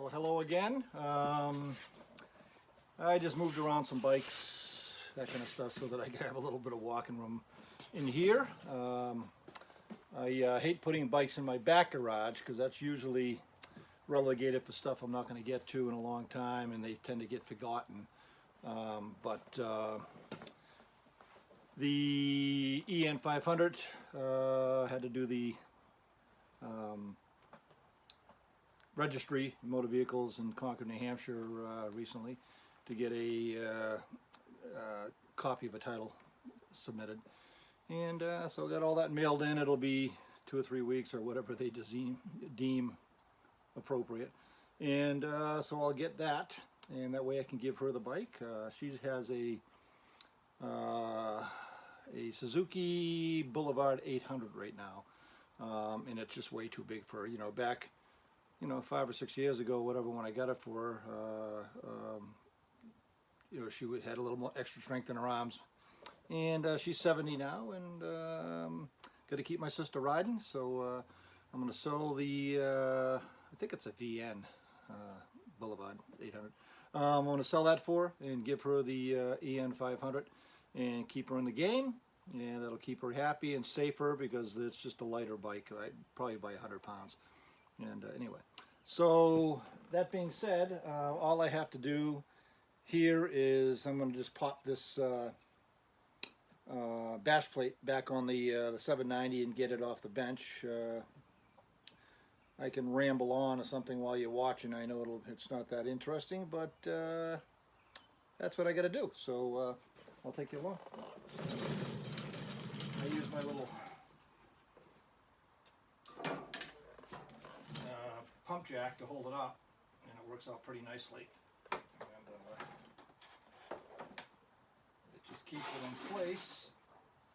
Well, hello again. I just moved around some bikes, that kind of stuff, so that I can have a little bit of walking room in here. I hate putting bikes in my back garage because that's usually relegated for stuff I'm not going to get to in a long time, and they tend to get forgotten. The EN 500 had to do the registry motor vehicles in Concord, New Hampshire recently to get a copy of a title submitted, and so I got all that mailed in. It'll be 2 or 3 weeks or whatever they deem appropriate, and so I'll get that, and that way I can give her the bike. She has a Suzuki Boulevard 800 right now, and it's just way too big for her. Back 5 or 6 years ago, whatever, when I got it for her, she had a little more extra strength in her arms, and she's 70 now, and got to keep my sister riding, so I'm going to sell the I think it's a VN Boulevard 800. I'm going to sell that for her and give her the EN 500 and keep her in the game, and that'll keep her happy and safer because it's just a lighter bike, right? Probably by 100 pounds. And anyway, so that being said, all I have to do here is I'm going to just pop this bash plate back on the 790 and get it off the bench. I can ramble on or something while you're watching. I know it's not that interesting, but that's what I got to do. So I'll take you along. I use my little pump jack to hold it up, and it works out pretty nicely. And it just keeps it in place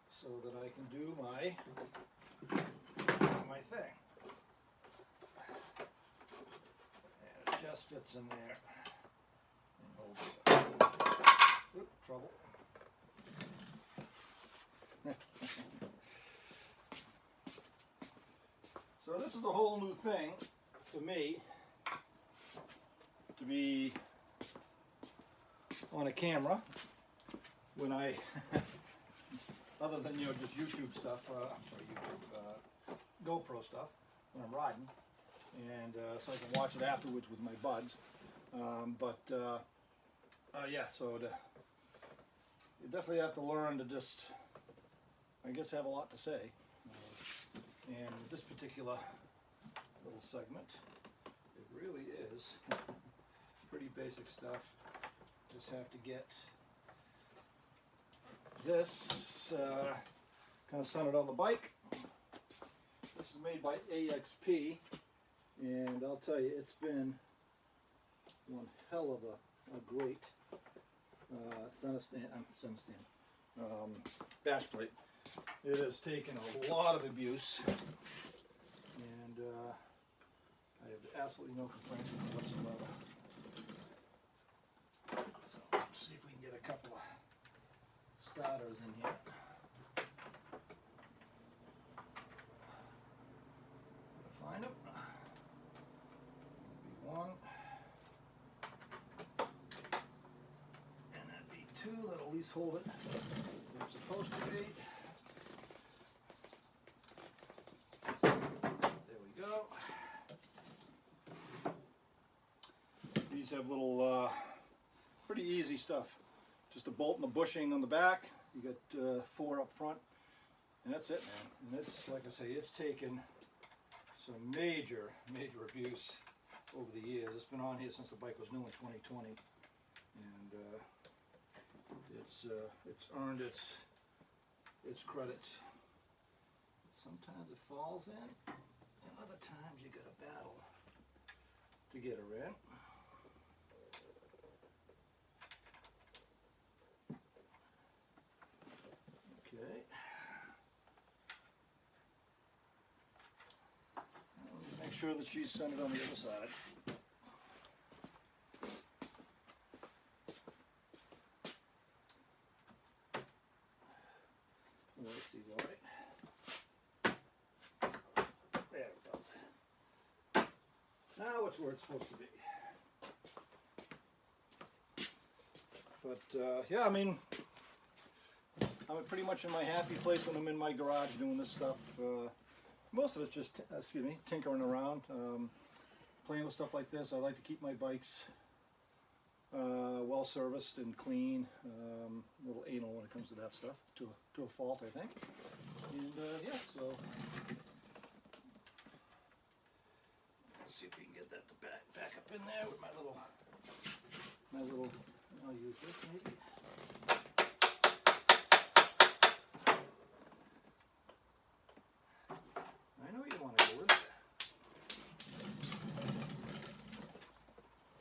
so that I can do my thing. And it just fits in there and holds it up. Oop, trouble. So this is a whole new thing for me to be on a camera when I, other than just YouTube stuff, GoPro stuff when I'm riding, and so I can watch it afterwards with my buds. Yeah, so you definitely have to learn to just, I guess, have a lot to say. And this particular little segment, it really is pretty basic stuff. Just have to get this kind of centered on the bike. This is made by AXP, and I'll tell you, it's been one hell of a great bash plate. It has taken a lot of abuse, and I have absolutely no complaints with it whatsoever. So let's see if we can get a couple of starters in here. Find them. That'd be one. And that'd be two. That'll at least hold it where it's supposed to be. These have little, pretty easy stuff. Just a bolt and a bushing on the back. You got 4 up front, and that's it, man. And it's, like I say, it's taken some major abuse over the years. It's been on here since the bike was new in 2020, and it's earned its credits. Sometimes it falls in, and other times you got to battle to get her in. Okay. Make sure that she's centered on the other side. Let's see, all right. There it goes. Now it's where it's supposed to be. But yeah, I mean, I'm pretty much in my happy place when I'm in my garage doing this stuff. Most of it's just, tinkering around, playing with stuff like this. I like to keep my bikes well serviced and clean. A little anal when it comes to that stuff, to a fault, I think. And yeah, so let's see if we can get that to back up in there with my little. I'll use this maybe. I know you want to go with it.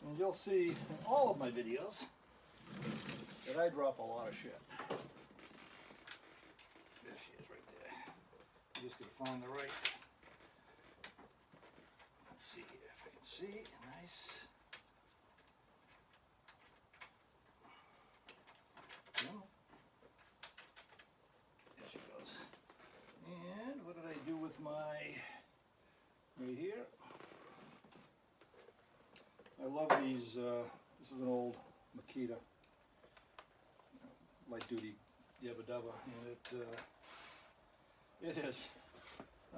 And you'll see in all of my videos that I drop a lot of shit. There she is right there. I'm just going to find the right. Let's see if I can see. Nice. There she goes. And what did I do with my, right here? I love these, this is an old Makita light duty Yabba Dabba, and it is.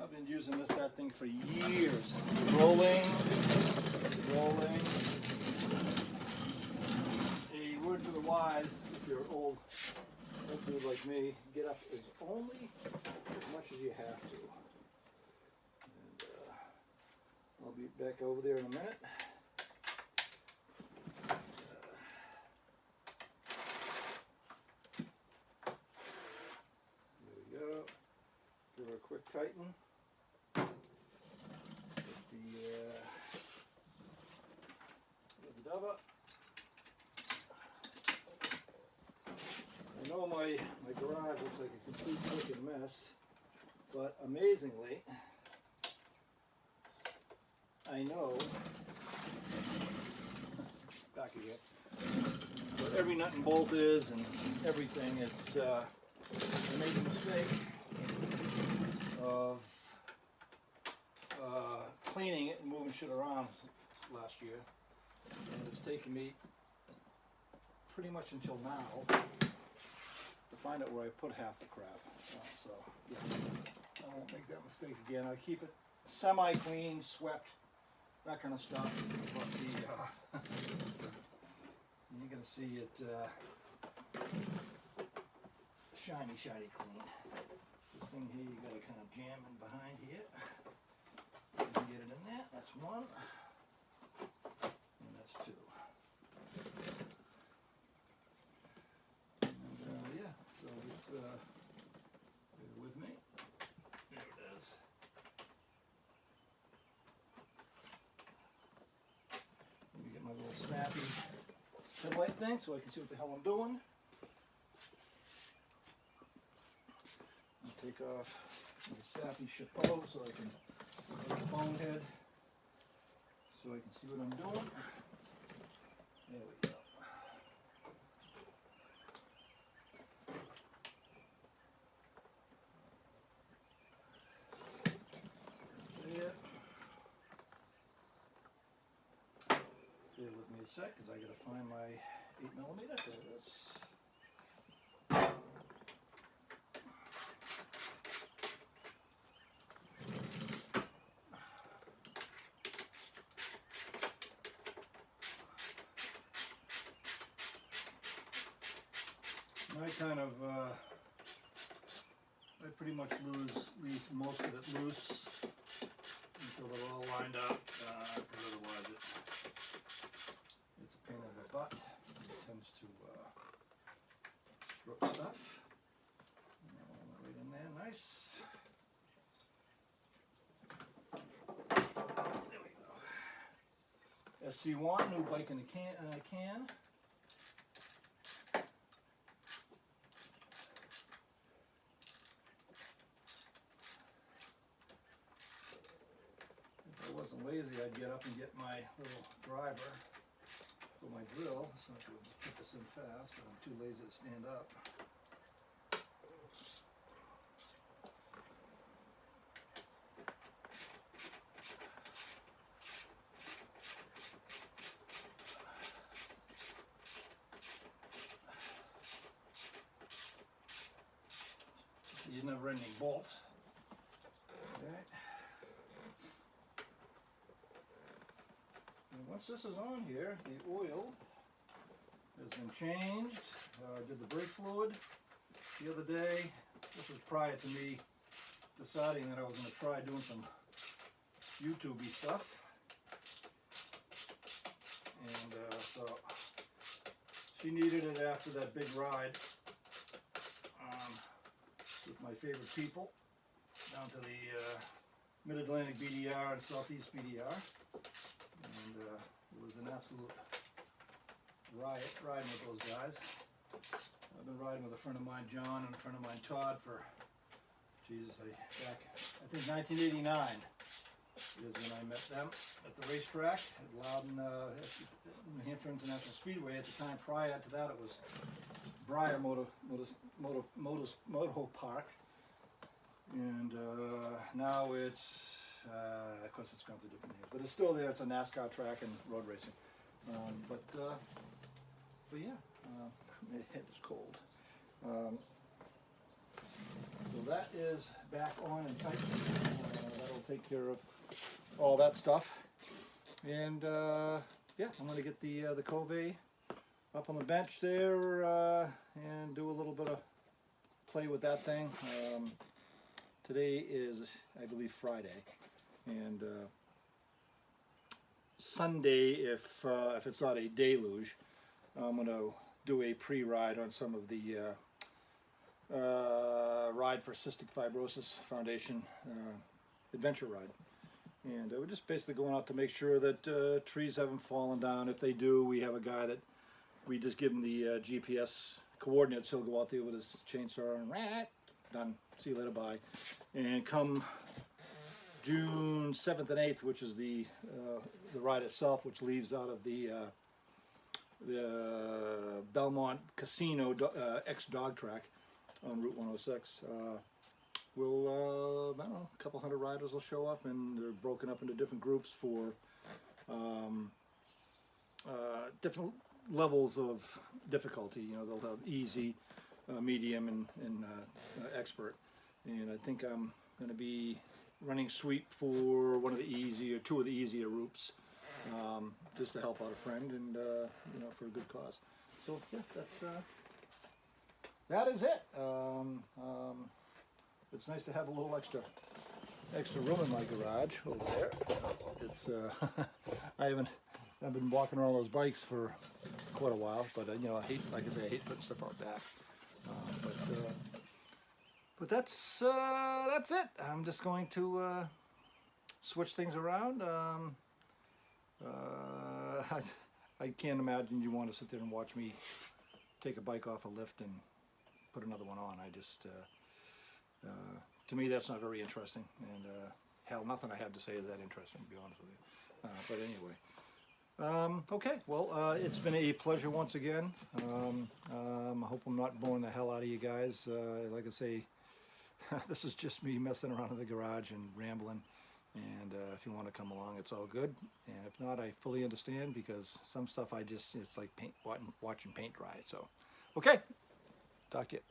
I've been using that thing for years. Rolling. A word to the wise, if you're old dude like me, get up as only as much as you have to. And I'll be back over there in a minute. There we go. Give her a quick tighten. Get the Dabba. I know my garage looks like a complete freaking mess, but amazingly, I know, back again, but every nut and bolt is and everything. It's, I made the mistake of cleaning it and moving shit around last year, and it's taken me pretty much until now to find out where I put half the crap. So yeah, I won't make that mistake again. I keep it semi-clean, swept, that kind of stuff. But you're gonna see it shiny clean. This thing here, you gotta kind of jam in behind here. You can get it in there. That's one, and that's two. Yeah, so it's, bear with me. There it is. Let me get my little snappy headlight thing so I can see what the hell I'm doing. I'll take off my sappy chapeau so I can make a bonehead so I can see what I'm doing. There we go. Bear with me a sec, because I got to find my 8mm. There it is. I pretty much leave most of it loose until they're all lined up, because otherwise it's a pain in the butt. It tends to strip stuff. Right in there, nice. There we go. SC1, new bike in a can. Lazy, I'd get up and get my little driver for my drill, so I could just put this in fast, but I'm too lazy to stand up. these never-ending bolts. Okay. And once this is on here, the oil has been changed. I did the brake fluid the other day. This was prior to me deciding that I was going to try doing some YouTube-y stuff. And so she needed it after that big ride with my favorite people down to the Mid-Atlantic BDR and Southeast BDR. And it was an absolute riot riding with those guys. I've been riding with a friend of mine, John, and a friend of mine, Todd, for, Jesus, back, I think 1989 is when I met them at the racetrack at Loudon, New Hampshire International Speedway. At the time prior to that, it was Briar Moto Park. And now it's, of course it's gone through different names, but it's still there. It's a NASCAR track and road racing. But yeah, my head is cold. So that is back on and tight. That'll take care of all that stuff. And yeah, I'm going to get the Cove up on the bench there and do a little bit of play with that thing. Today is, I believe, Friday, and Sunday, if it's not a deluge, I'm going to do a pre-ride on some of the Ride for Cystic Fibrosis Foundation adventure ride. And we're just basically going out to make sure that trees haven't fallen down. If they do, we have a guy that we just give him the GPS coordinates. He'll go out there with his chainsaw and done. See you later, bye. And come June 7th and 8th, which is the ride itself, which leaves out of the Belmont Casino ex-dog track on Route 106. We'll, I don't know, a couple hundred riders will show up, and they're broken up into different groups for different levels of difficulty. You know, they'll have easy, medium, and expert. And I think I'm going to be running sweep for one of the easier, two of the easier routes, just to help out a friend and you know, for a good cause. So yeah, that is it. It's nice to have a little extra room in my garage over there. It's I've been walking around those bikes for quite a while, but you know, I hate, like I say, I hate putting stuff out back. But that's it. I'm just going to switch things around. I can't imagine you want to sit there and watch me take a bike off a lift and put another one on. I just, to me, that's not very interesting. And hell, nothing I have to say is that interesting, to be honest with you. But anyway. Okay, well, it's been a pleasure once again. I hope I'm not boring the hell out of you guys. Like I say, this is just me messing around in the garage and rambling. And if you want to come along, it's all good. And if not, I fully understand, because some stuff it's like watching paint dry. So, okay, talk to you.